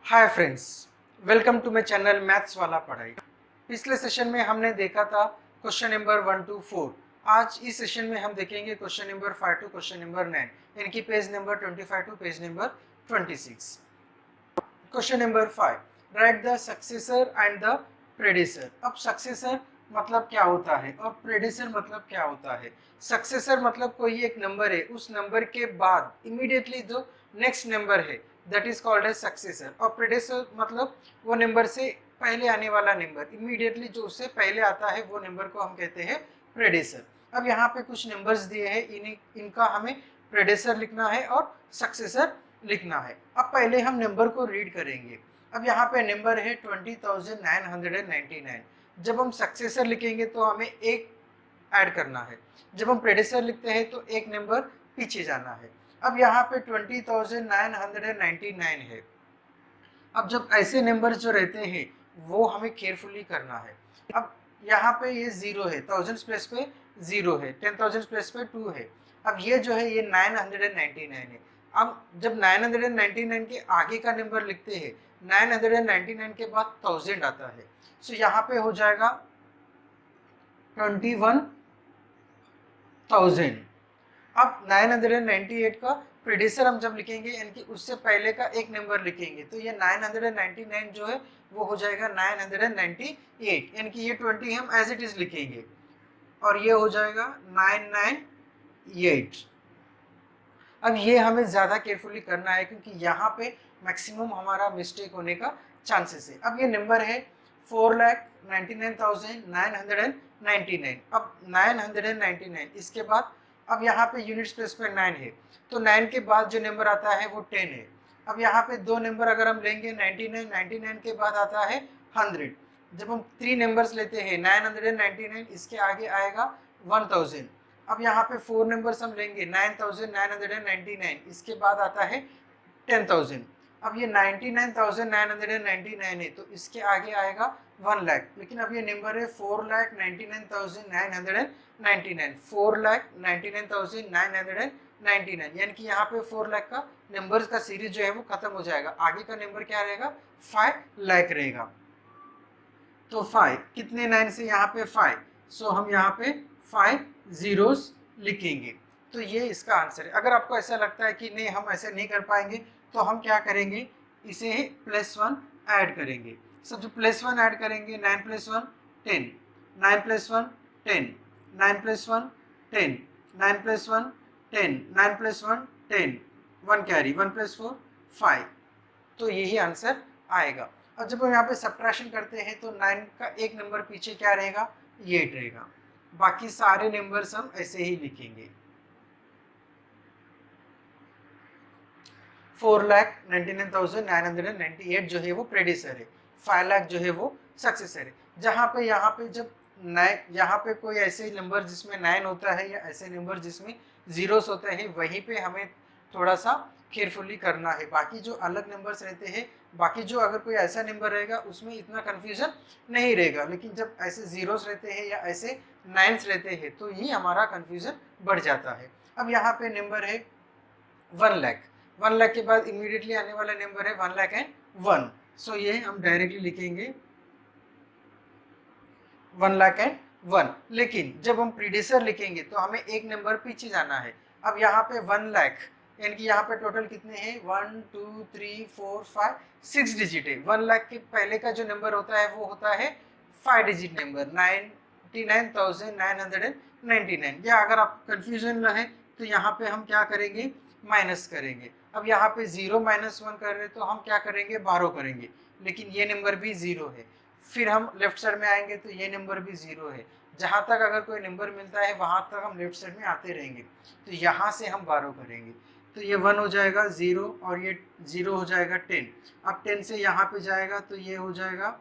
Hi friends, welcome to my channel maths वाला पढ़ाई। पिछले सेशन में हमने देखा था क्वेश्चन नंबर 1 to 4। आज इस सेशन में हम देखेंगे question number 5 to question number 9, यानी कि page number 25 to page number 26। Question number 5, write the successor and the predecessor. अब सक्सेसर मतलब क्या होता है और प्रेडिसर मतलब क्या होता है। सक्सेसर मतलब कोई एक नंबर है, उस नंबर के बाद इमीडिएटली जो नेक्स्ट नंबर है that is called as successor. और प्रेडिसर मतलब वो नंबर से पहले आने वाला नंबर, इमीडिएटली जो उससे पहले आता है वो नंबर को हम कहते हैं प्रेडिसर। अब यहाँ पे कुछ नंबर्स दिए हैं, इनका हमें प्रेडिसर लिखना है और सक्सेसर लिखना है। अब पहले हम नंबर को रीड करेंगे। अब यहाँ पे नंबर है 20,999। जब हम सक्सेसर लिखेंगे तो हमें एक ऐड करना है, जब हम प्रेडिसर लिखते हैं तो एक नंबर पीछे जाना है। अब यहाँ पे 20,999 है। अब जब ऐसे नंबर जो रहते हैं वो हमें केयरफुली करना है। अब यहाँ पे ये जीरो है, थाउजेंड्स प्लेस पे जीरो है, 10,000 प्लेस पे 2 है। अब ये जो है ये 999 है। अब जब 999 के आगे का नंबर लिखते हैं, 999 के बाद 1000 आता है, सो यहाँ पे हो जाएगा 21,000। अब 998 का प्रीडिसर हम जब लिखेंगे यानी कि उससे पहले का एक नंबर लिखेंगे तो ये 999 जो है वो हो जाएगा 998, यानी कि ये 20 हम एज इट इज लिखेंगे और ये हो जाएगा 998। अब ये हमें ज़्यादा केयरफुली करना है क्योंकि यहाँ पे मैक्सिमम हमारा मिस्टेक होने का चांसेस है। अब ये नंबर है 4,99,999। अब 999 इसके बाद अब यहाँ पे यूनिट्स प्लेस पे 9 है, तो 9 के बाद जो नंबर आता है वो 10 है। अब यहाँ पे दो नंबर अगर हम लेंगे 99 के बाद आता है 100। जब हम 3 नंबर्स लेते हैं 999 इसके आगे आएगा 1000। अब यहाँ पे 4 नंबर्स हम लेंगे 9,999 इसके बाद आता है 10,000। अब ये 99,999 है तो इसके आगे आएगा 1 लाख, लेकिन अब ये नंबर है 4,99,999, 4,99,999, यानी कि यहाँ पे 4 लाख का नंबर्स का सीरीज जो है वो खत्म हो जाएगा। आगे का नंबर क्या रहेगा, 5 लाख रहेगा। तो 5 कितने 9 से यहाँ पे 5, सो हम यहाँ पे 5 जीरोस लिखेंगे। तो ये इसका आंसर है। अगर आपको ऐसा लगता है कि नहीं हम ऐसे नहीं कर पाएंगे तो हम क्या करेंगे, इसे +1 ऐड करेंगे। सब जो +1 ऐड करेंगे 9 + 1 10, 9 + 1 10, 9 + 1 10, 9 + 1 10, 9 + 1 10, 1 कैरी, 1 + 4 5। तो यही आंसर आएगा। अब जब हम यहाँ पे सब्ट्रैक्शन करते हैं तो 9 का एक नंबर पीछे क्या रहेगा, 8 रहेगा। बाकी सारे नंबर्स हम ऐसे ही लिखेंगे। 4,99,998 जो है वो प्रेडिसर है, 5 लाख जो है वो सक्सेसर है। जहाँ पे यहाँ पे जब यहाँ पे कोई ऐसे नंबर जिसमें 9 होता है या ऐसे नंबर जिसमें जीरोस होते हैं वहीं पे हमें थोड़ा सा केयरफुली करना है। बाकी जो अलग नंबर्स रहते हैं, बाकी जो अगर कोई ऐसा नंबर रहेगा उसमें इतना कंफ्यूजन नहीं रहेगा, लेकिन जब ऐसे जीरोस रहते हैं या ऐसे 9s रहते हैं तो ही हमारा कंफ्यूजन बढ़ जाता है। अब यहाँ पे नंबर है 1 लाख, 1 लाख के बाद इमीडिएटली आने वाला नंबर है 1,01,000। सो ये हम डायरेक्टली लिखेंगे 1,01,000। लेकिन जब हम प्रीडिसर लिखेंगे तो हमें एक नंबर पीछे जाना है। अब यहाँ पे 1 लाख, यानी कि यहाँ पे टोटल कितने हैं 1 2 3 4 5 6 डिजिट है। 1 लाख के पहले का जो नंबर होता है वो होता है 5 डिजिट नंबर 99,999। या अगर आप कंफ्यूजन रहे तो यहाँ पे हम क्या करेंगे, माइनस करेंगे। अब यहाँ पे 0 - 1 कर रहे तो हम क्या करेंगे, 12 करेंगे, लेकिन ये नंबर भी 0 है। फिर हम लेफ्ट साइड में आएंगे तो ये नंबर भी 0 है। जहाँ तक अगर कोई नंबर मिलता है वहाँ तक हम लेफ्ट साइड में आते रहेंगे। तो यहाँ से हम 12 करेंगे तो ये 1 हो जाएगा 0 और ये 0 हो जाएगा 10। अब 10 से यहाँ पे जाएगा तो ये हो जाएगा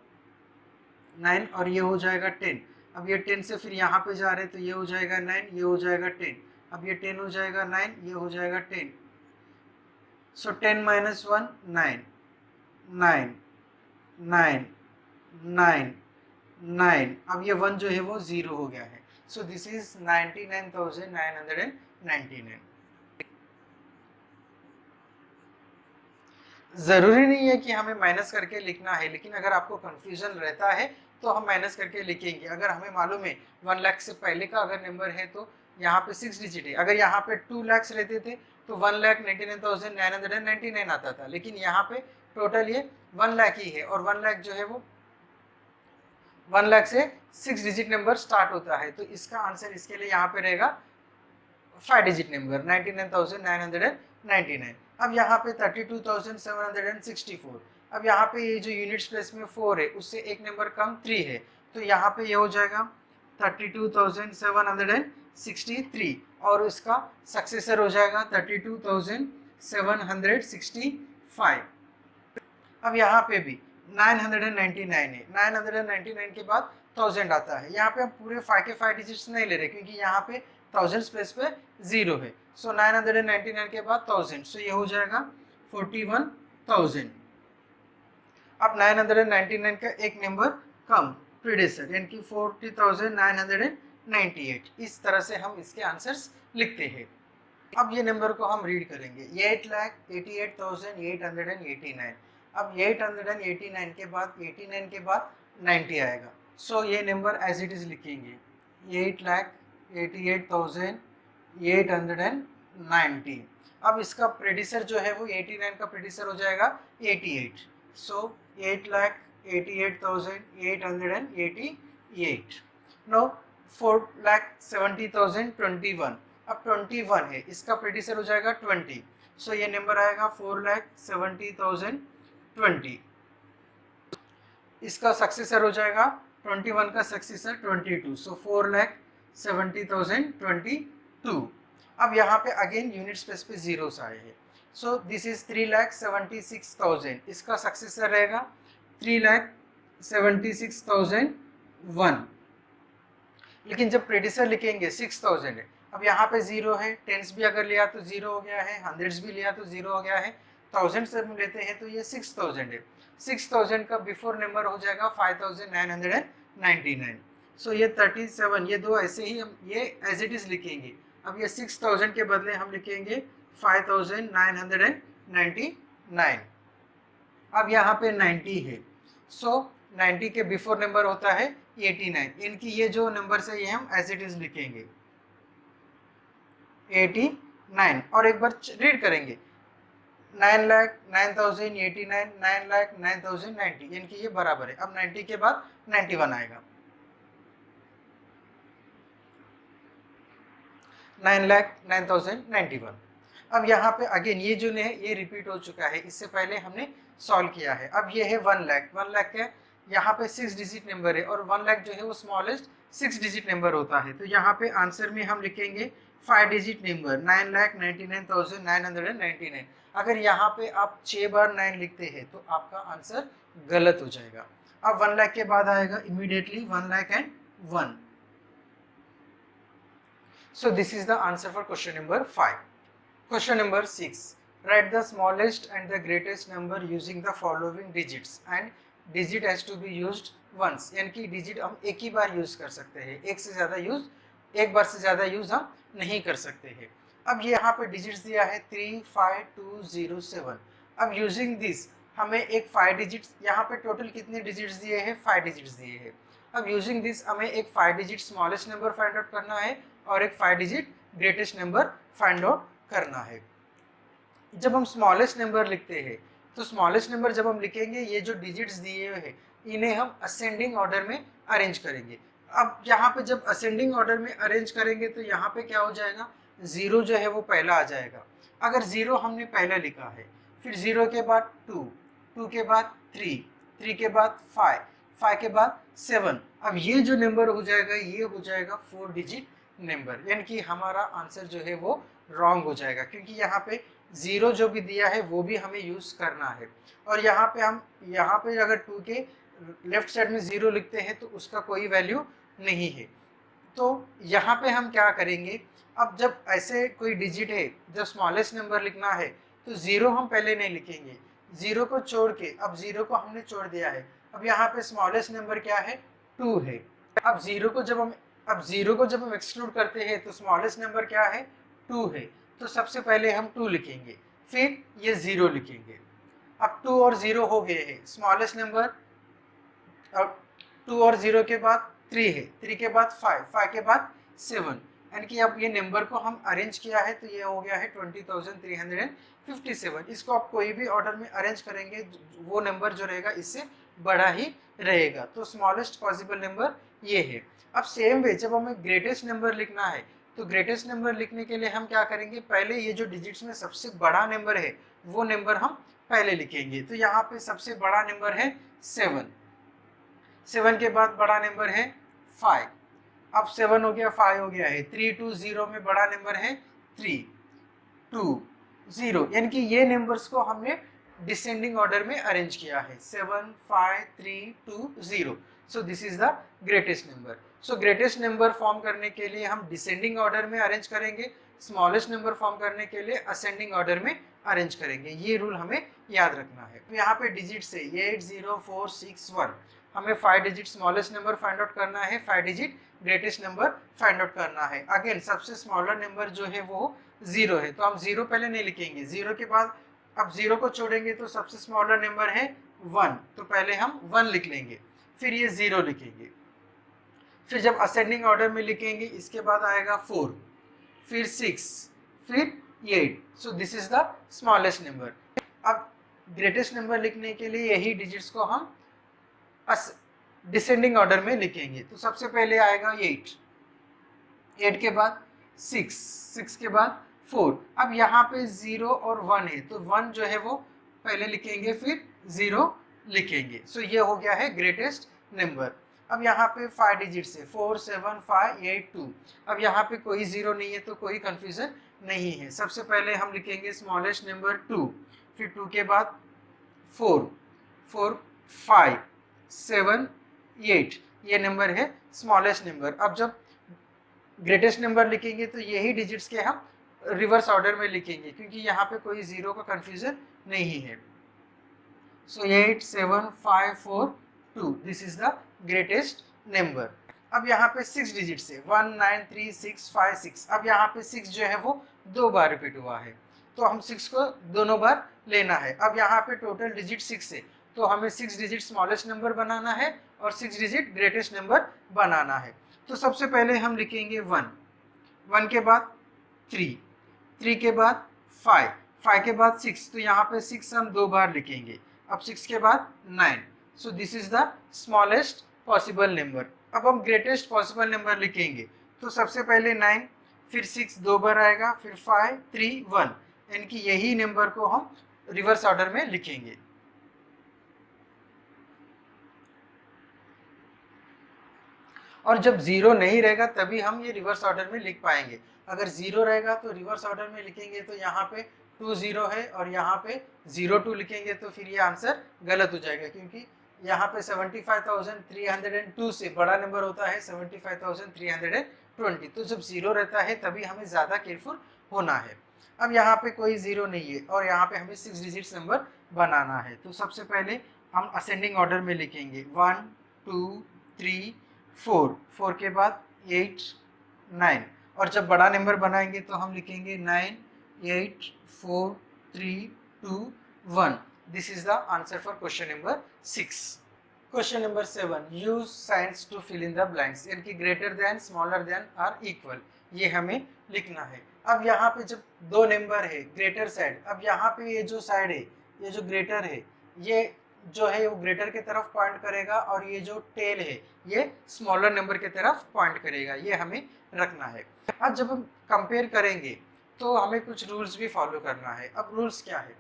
9 और ये हो जाएगा 10। अब ये 10 से फिर यहाँ पे जा रहे हैं तो ये हो जाएगा 9, ये हो जाएगा 10। अब ये 10 हो जाएगा 9, ये हो जाएगा 10। सो 10 - 1 9, 9 9 9 9। अब ये 1 जो है वो 0 हो गया है। So this is 99,999। ज़रूरी नहीं है कि हमें माइनस करके लिखना है, लेकिन अगर आपको कन्फ्यूज़न रहता है तो हम माइनस करके लिखेंगे। अगर हमें मालूम है 1 लाख से पहले का अगर नंबर है तो यहाँ पे 6 डिजिट है। अगर यहाँ पे 2 लाख रहते थे तो 1,99,999 आता था, लेकिन यहाँ पे टोटल ये 1 लाख ही है और 1 लाख जो है वो 1 लाख से 6 डिजिट नंबर स्टार्ट होता है। तो इसका आंसर इसके लिए यहाँ पे रहेगा 5 डिजिट नंबर 99,999। अब यहाँ पे 32,764। अब यहाँ पे ये जो यूनिट्स प्लेस में 4 है उससे एक नंबर कम 3 है, तो यहाँ पे ये हो जाएगा 32,763 और इसका सक्सेसर हो जाएगा 32,765। अब यहाँ पे भी 999 है, 999 के बाद 1000 आता है। यहाँ पे हम पूरे 5 के 5 डिजिट्स नहीं ले रहे क्योंकि यहाँ पे 1000 स्पेस पे 0 है। सो 999 के बाद 1000, सो ये हो जाएगा 41,000। अब 999 का एक नंबर कम प्रीडेसर यानी कि 40,998। इस तरह से हम इसके आंसर्स लिखते हैं। अब ये नंबर को हम रीड करेंगे 8,88,889। अब 889 के बाद 89 के बाद 90 आएगा। सो ये नंबर एज इट इज लिखेंगे 8,88,890। अब इसका प्रेडिसर जो है वो 89 का प्रेडिसर हो जाएगा 88। सो 8,88,888। नो 4,70,021। अब 21 है, इसका प्रेडिसर हो जाएगा 20। सो ये नंबर आएगा 4,70,020। इसका सक्सेसर हो जाएगा 21 का सक्सेसर 22। सो 4,70,022। अब यहाँ पे अगेन यूनिट स्पेस पे जीरोस आए हैं। So this is 3,76,000। इसका सक्सेसर रहेगा 3,76,001। लेकिन जब प्रेडिसर लिखेंगे 6,000 है। अब यहाँ पे 0 है, टेंस भी अगर लिया तो 0 हो गया है, हंड्रेड्स भी लिया तो 0 हो गया है, थाउजेंड से हम लेते हैं तो ये 6,000 है। 6,000 का बिफोर नंबर हो जाएगा 5,999। सो ये 37, ये दो ऐसे ही हम ये एज इट इज लिखेंगे। अब ये 6,000 के बदले हम लिखेंगे 5,999। अब यहाँ पे 90 है। सो 90 के बिफोर नंबर होता है 89। इनकी ये जो नंबर है ये हम एज इट इज लिखेंगे 89 और एक बार रीड करेंगे 9,09,089, 9,09,090, इनकी ये बराबर है। अब 90 के बाद 91 आएगा 9,09,091। अब यहाँ पे अगेन ये जो है ये रिपीट हो चुका है, इससे पहले हमने सॉल्व किया है। अब ये है 1 लाख। 1 लाख क्या, यहाँ पे 6 डिजिट नंबर है और 1 लाख जो है वो स्मॉलेस्ट 6 डिजिट नंबर होता है। तो यहाँ पे आंसर में हम लिखेंगे 5 डिजिट नंबर 9,99,999। अगर यहाँ पे आप 6 बार 9 लिखते हैं तो आपका आंसर गलत हो जाएगा। अब 1 लाख के बाद आएगा immediately 1,01,000। So this is the answer for question number 5. Question number 6. Write the smallest and the greatest number using the following digits and digit has to be used once. यानी कि डिजिट हम एक ही बार यूज कर सकते हैं, एक बार से ज़्यादा यूज हम नहीं कर सकते हैं। अब ये यहाँ पे डिजिट्स दिया है 35207। अब यूजिंग दिस हमें एक 5 डिजिट्स, यहाँ पे टोटल कितने डिजिट्स दिए हैं, 5 डिजिट्स दिए हैं। अब यूजिंग दिस हमें एक 5 digit smallest number find out करना है और एक 5 digit greatest number find out करना है। जब हम स्मॉलेस्ट नंबर लिखते हैं तो स्मॉलेस्ट नंबर जब हम लिखेंगे ये जो डिजिट्स दिए हुए हैं इन्हें हम असेंडिंग ऑर्डर में अरेंज करेंगे। अब यहाँ पे जब असेंडिंग ऑर्डर में अरेंज करेंगे तो यहाँ पे क्या हो जाएगा, 0 जो है वो पहला आ जाएगा। अगर 0 हमने पहले लिखा है, फिर 0 के बाद 2, 2 के बाद 3, 3 के बाद 5, 5 के बाद 7। अब ये जो नंबर हो जाएगा ये हो जाएगा 4 डिजिट नंबर, यानी कि हमारा आंसर जो है वो रॉन्ग हो जाएगा क्योंकि यहाँ पे 0 जो भी दिया है वो भी हमें यूज करना है। और यहाँ पे अगर 2 के लेफ्ट साइड में 0 लिखते हैं तो उसका कोई वैल्यू नहीं है। तो यहाँ पे हम क्या करेंगे, अब जब ऐसे कोई डिजिट है जब स्मॉलेस्ट नंबर लिखना है तो 0 हम पहले नहीं लिखेंगे, 0 को छोड़ के, अब 0 को हमने छोड़ दिया है। अब यहाँ पे स्मॉलेस्ट नंबर क्या है, 2 है। अब 0 को जब हम एक्सक्लूड करते हैं तो स्मॉलेस्ट नंबर क्या है, 2 है। तो सबसे पहले हम 2 लिखेंगे, फिर ये 0 लिखेंगे। अब 2 और 0 हो गए हैं, स्मॉलेस्ट नंबर। अब 2 और 0 के बाद 3 है, 3 के बाद 5, 5 के बाद 7, यानी कि अब ये नंबर को हम अरेंज किया है तो ये हो गया है 20,357। इसको आप कोई भी ऑर्डर में अरेंज करेंगे वो नंबर जो रहेगा इससे बड़ा ही रहेगा, तो स्मॉलेस्ट पॉसिबल नंबर ये है। अब सेम वे जब हमें ग्रेटेस्ट नंबर लिखना है तो ग्रेटेस्ट नंबर लिखने के लिए हम क्या करेंगे, पहले ये जो डिजिट्स में सबसे बड़ा नंबर है वो नंबर हम पहले लिखेंगे। तो यहाँ पे सबसे बड़ा नंबर है 7, 7 के बाद बड़ा नंबर है 5, अब 7 हो गया, 5 हो गया है, 3 2 0 में बड़ा नंबर है 3 2 0, यानी कि ये नंबर्स को हमने डिसेंडिंग ऑर्डर में अरेंज किया है, 7 5 3 2 0। So this is the greatest number. So greatest number form करने के लिए हम डिसेंडिंग ऑर्डर में अरेंज करेंगे, स्मॉलेस्ट नंबर फॉर्म करने के लिए असेंडिंग ऑर्डर में अरेंज करेंगे। ये रूल हमें याद रखना है। तो यहाँ पे डिजिट्स है 8 0 4 6 1, हमें 5 digit smallest number find out करना है, 5 digit greatest number find out करना है। अगेन सबसे स्मॉलर नंबर जो है वो 0 है, तो हम 0 पहले नहीं लिखेंगे, 0 के बाद अब 0 को छोड़ेंगे तो सबसे स्मॉलर नंबर है 1, तो पहले हम 1 लिख लेंगे, फिर ये 0 लिखेंगे, फिर जब असेंडिंग ऑर्डर में लिखेंगे इसके बाद आएगा 4, फिर 6, फिर 8। So this is the smallest number. अब ग्रेटेस्ट नंबर लिखने के लिए यही डिजिट्स को हम डिसेंडिंग ऑर्डर में लिखेंगे। तो सबसे पहले आएगा 8, 8 के बाद 6, 6 के बाद 4। अब यहाँ पे 0 और 1 है तो 1 जो है वो पहले लिखेंगे फिर 0 लिखेंगे। सो ये हो गया है ग्रेटेस्ट नंबर। अब यहाँ पे 5 डिजिट्स है 4 7 5 8 2। अब यहाँ पे कोई 0 नहीं है तो कोई कंफ्यूजन नहीं है। सबसे पहले हम लिखेंगे स्मॉलेस्ट नंबर 2, फिर 2 के बाद 4 4 5 7 8, ये नंबर है स्मॉलेस्ट नंबर। अब जब ग्रेटेस्ट नंबर लिखेंगे तो यही डिजिट्स के हम रिवर्स ऑर्डर में लिखेंगे क्योंकि यहाँ पे कोई 0 का कंफ्यूजन नहीं है। सो 8 7 5 4 2, this is the greatest number. अब यहाँ पे 6 डिजिट्स है 1 9 3 6 5 6। अब यहाँ पे 6 जो है वो 2 बार रिपीट हुआ है तो हम 6 को दोनों बार लेना है। अब यहाँ पे टोटल डिजिट 6 है तो हमें 6 डिजिट स्मॉलेस्ट नंबर बनाना है और 6 डिजिट ग्रेटेस्ट नंबर बनाना है। तो सबसे पहले हम लिखेंगे 1, 1 के बाद 3, 3 के बाद 5, 5 के बाद 6, तो यहाँ पे 6 हम 2 बार लिखेंगे। अब 6 के बाद 9। So this is the smallest possible number. अब हम ग्रेटेस्ट पॉसिबल नंबर लिखेंगे तो सबसे पहले 9, फिर 6 2 बार आएगा, फिर 5 3 1, यानी कि यही नंबर को हम रिवर्स ऑर्डर में लिखेंगे। और जब 0 नहीं रहेगा तभी हम ये रिवर्स ऑर्डर में लिख पाएंगे। अगर 0 रहेगा तो रिवर्स ऑर्डर में लिखेंगे तो यहाँ पे 2 0 है और यहाँ पे 0 2 लिखेंगे तो फिर ये आंसर गलत हो जाएगा क्योंकि यहाँ पे 75,302 से बड़ा नंबर होता है 75,320। तो जब 0 रहता है तभी हमें ज़्यादा केयरफुल होना है। अब यहाँ पे कोई 0 नहीं है और यहाँ पे हमें 6 डिजिट्स नंबर बनाना है। तो सबसे पहले हम असेंडिंग ऑर्डर में लिखेंगे 1 2 3 4, 4 के बाद 8 9, और जब बड़ा नंबर बनाएंगे तो हम लिखेंगे 9 8 4 3 2 1। This is the answer for question number 6। Question number 7, use signs to fill in the blanks, यानी कि greater than smaller than or equal, ये हमें लिखना है। अब यहाँ पे जब दो नंबर है ग्रेटर साइड, अब यहाँ पे ये जो साइड है, ये जो ग्रेटर है, ये जो है वो ग्रेटर की तरफ पॉइंट करेगा और ये जो टेल है ये स्मॉलर नंबर की तरफ पॉइंट करेगा, ये हमें रखना है। अब जब हम कंपेयर करेंगे तो हमें कुछ रूल्स भी फॉलो करना है। अब रूल्स क्या है,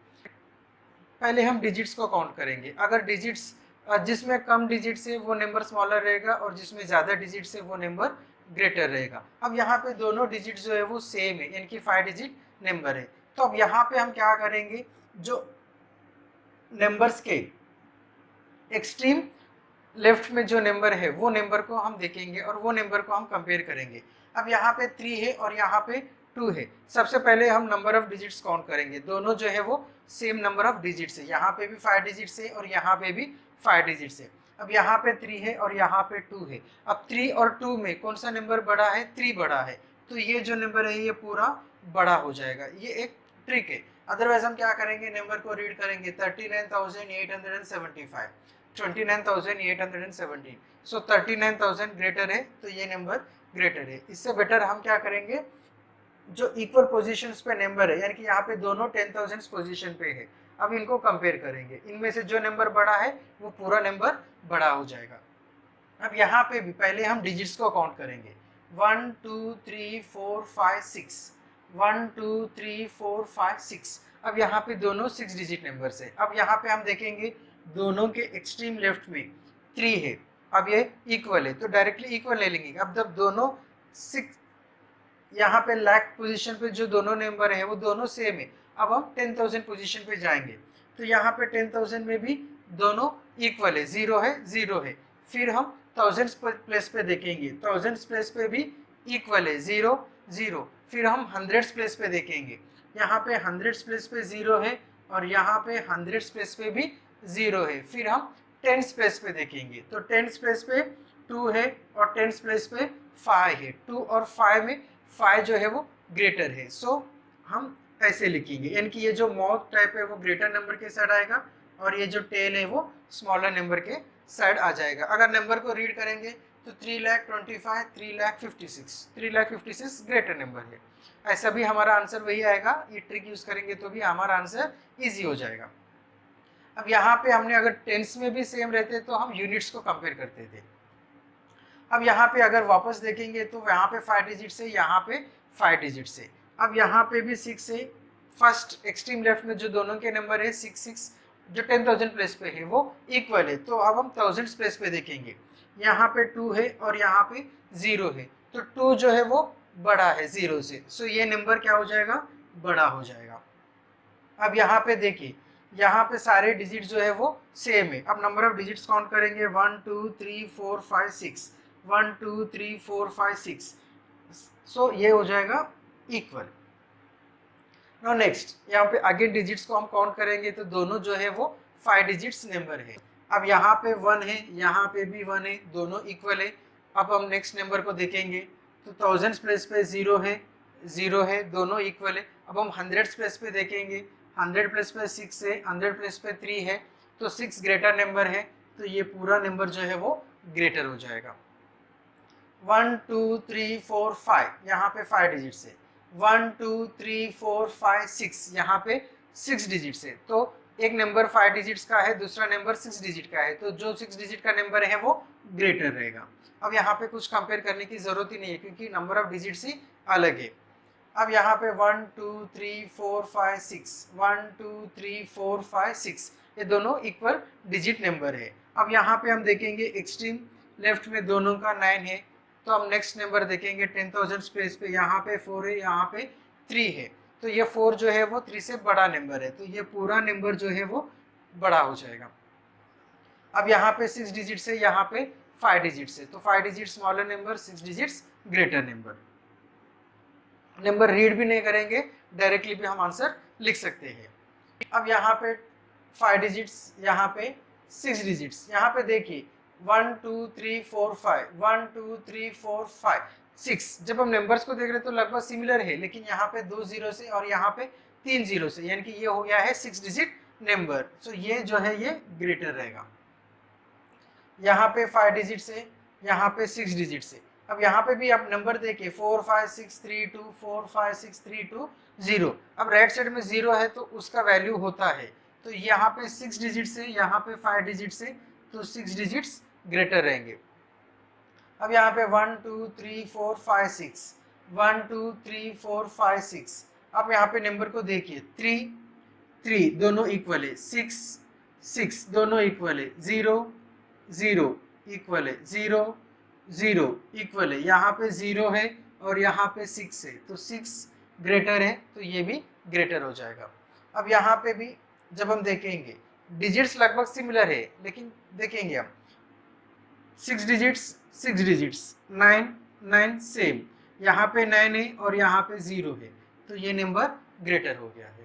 पहले हम डिजिट्स को काउंट करेंगे। अगर डिजिट्स जिसमें कम डिजिट्स है वो नंबर स्मॉलर रहेगा और जिसमें ज़्यादा डिजिट्स है वो नंबर ग्रेटर रहेगा। अब यहाँ पे दोनों डिजिट जो है वो सेम है, यानी कि 5 डिजिट नंबर है। तो अब यहाँ पे हम क्या करेंगे, जो नंबर्स के एक्सट्रीम लेफ्ट में जो नंबर है वो नंबर को हम देखेंगे और वो नंबर को हम कंपेयर करेंगे। अब यहाँ पे 3 है और यहाँ पे 2 है। सबसे पहले हम नंबर ऑफ डिजिट्स काउंट करेंगे, दोनों जो है वो सेम नंबर ऑफ डिजिट्स है, यहाँ पे भी 5 डिजिट्स है और यहाँ पे भी 5 डिजिट्स है। अब यहाँ पे 3 है और यहाँ पे 2 है। अब 3 और 2 में कौन सा नंबर बड़ा है, 3 बड़ा है, तो ये जो नंबर है ये पूरा बड़ा हो जाएगा। ये एक ट्रिक है। अदरवाइज हम क्या करेंगे, नंबर को रीड करेंगे 39,875, 29,817। सो 39,000 ग्रेटर है तो ये नंबर ग्रेटर है। इससे बेटर हम क्या करेंगे, जो इक्वल पोजीशंस पे नंबर है, यानी कि यहाँ पे दोनों 10,000 पोजीशन पे है, अब इनको कंपेयर करेंगे, इनमें से जो नंबर बड़ा है वो पूरा नंबर बड़ा हो जाएगा। अब यहाँ पे भी पहले हम डिजिट्स को काउंट करेंगे, 1 2 3 4 5 6, 1 2 3 4 5 6। अब यहाँ पे दोनों 6 डिजिट नंबर्स है। अब यहाँ पे हम देखेंगे दोनों के एक्सट्रीम लेफ्ट में 3 है, अब ये इक्वल है तो डायरेक्टली इक्वल ले लेंगे। अब जब दोनों 6 यहाँ पे लाख पोजीशन पे जो दोनों नंबर है वो दोनों सेम है, अब हम 10,000 पोजीशन पे जाएंगे तो यहाँ पे 10,000 में भी दोनों इक्वल है, जीरो है जीरो है। फिर हम थाउजेंड्स प्लेस पे देखेंगे, थाउजेंड्स प्लेस पे भी इक्वल है, जीरो जीरो। फिर हम हंड्रेड्स प्लेस पे देखेंगे, यहाँ पे हंड्रेड्स प्लेस पे जीरो है और यहाँ पे हंड्रेड्स प्लेस पे भी जीरो है। फिर हम टेंस प्लेस पे देखेंगे तो टेंस प्लेस पे 2 है और टेंस प्लेस पे 5 है, 2 और 5 में 5 जो है वो ग्रेटर है। सो हम ऐसे लिखेंगे, यानी कि ये जो माउथ टाइप है वो ग्रेटर नंबर के साइड आएगा और ये जो टेल है वो स्मॉलर नंबर के साइड आ जाएगा। अगर नंबर को रीड करेंगे तो 3,25,000, 3,56,000, 3,56,000 ग्रेटर नंबर है। ऐसा भी हमारा आंसर वही आएगा, ये ट्रिक यूज करेंगे तो भी हमारा आंसर इजी हो जाएगा। अब यहाँ पे हमने अगर टेंस में भी सेम रहते तो हम यूनिट्स को कंपेयर करते थे। अब यहाँ पे अगर वापस देखेंगे तो यहाँ पे 5 डिजिट से, यहाँ पे 5 डिजिट से। अब यहाँ पे भी 6 है, फर्स्ट एक्सट्रीम लेफ्ट में जो दोनों के नंबर है 6 6 जो 10,000 प्लेस पे है वो इक्वल है, तो अब हम थाउजेंड्स प्लेस पे देखेंगे, यहाँ पे 2 है और यहाँ पे 0 है तो 2 जो है वो बड़ा है 0 से, सो ये नंबर क्या हो जाएगा, बड़ा हो जाएगा। अब यहाँ पे देखिए, यहाँ पे सारे डिजिट जो है वो सेम है। अब नंबर ऑफ डिजिट्स काउंट करेंगे 1 2 3 4 5 6, 1 2 3 4 5 6, सो ये हो जाएगा इक्वल। नाउ नेक्स्ट यहाँ पे अगेन डिजिट्स को हम काउंट करेंगे तो दोनों जो है वो 5 डिजिट्स नंबर है। अब यहाँ पे 1 है, यहाँ पे भी 1 है, दोनों इक्वल है। अब हम नेक्स्ट नंबर को देखेंगे तो थाउजेंड्स प्लेस पे 0 है, 0 है, दोनों इक्वल है। अब हम हंड्रेड्स प्लेस पे देखेंगे, 100 प्लेस पे 6 है, 100 प्लेस पे 3 है तो 6 ग्रेटर नंबर है, तो ये पूरा नंबर जो है वो ग्रेटर हो जाएगा। 1 2 3 4 5 यहाँ पे 5 डिजिट से, 1 2 3 4 5 6 यहाँ पे 6 डिजिट से, तो एक नंबर 5 डिजिट्स का है, दूसरा नंबर 6 डिजिट का है, तो जो 6 डिजिट का नंबर है वो ग्रेटर रहेगा। अब यहाँ पे कुछ कंपेयर करने की जरूरत ही नहीं है क्योंकि नंबर ऑफ डिजिट्स ही अलग है। अब यहाँ पे 1 2 3 4 5 6, 1 2 3 4 5 6 ये दोनों इक्वल डिजिट नंबर है। अब यहाँ पे हम देखेंगे एक्सट्रीम लेफ्ट में दोनों का 9 है, तो हम नेक्स्ट नंबर देखेंगे 10,000 स्पेस पे, यहाँ पे 4 है, यहाँ पे 3 है, तो ये 4 जो है वो 3 से बड़ा नंबर है, तो ये पूरा नंबर जो है वो बड़ा हो जाएगा। अब यहाँ पे 6 डिजिट से, यहाँ पे 5 डिजिट से, तो 5 digit smaller number, 6 digits greater number. Number read भी नहीं करेंगे, डायरेक्टली भी हम आंसर लिख सकते हैं। अब यहाँ पे 5 डिजिट्स, यहाँ पे 6 डिजिट्स, यहाँ पे देखिए 1 2 3 4 5, 1 2 3 4 5 6, जब हम नंबर्स को देख रहे हैं तो लगभग सिमिलर है, लेकिन यहाँ पे 2 जीरो से और यहाँ पे 3 जीरो से, यानी कि ये हो गया है 6 डिजिट नंबर, सो ये जो है ये ग्रेटर रहेगा। यहाँ पे 5 डिजिट से, यहाँ पे 6 डिजिट से। अब यहाँ पे भी आप नंबर देखिए 4 5 6 3 2, 4 5 6 3 2 0। अब राइट साइड में 0 है तो उसका वैल्यू होता है, तो यहाँ पे 6 डिजिट से, यहाँ पे 5 डिजिट से, तो 6 डिजिट्स ग्रेटर रहेंगे। अब यहाँ पे 1 2 3 4 5 6, 1 2 3 4 5 6। अब यहाँ पे नंबर को देखिए 3 3 दोनों इक्वल है, 6 6 दोनों इक्वल है, 0 0 इक्वल है, 0 0 इक्वल है, यहाँ पे 0 है और यहाँ पे 6 है, तो 6 ग्रेटर है, तो ये भी ग्रेटर हो जाएगा। अब यहाँ पे भी जब हम देखेंगे डिजिट्स लगभग सिमिलर है, लेकिन देखेंगे हम 6 डिजिट्स 6 डिजिट्स 9 9 सेम, यहाँ पे 9 है और यहाँ पे 0 है, तो ये नंबर ग्रेटर हो गया है।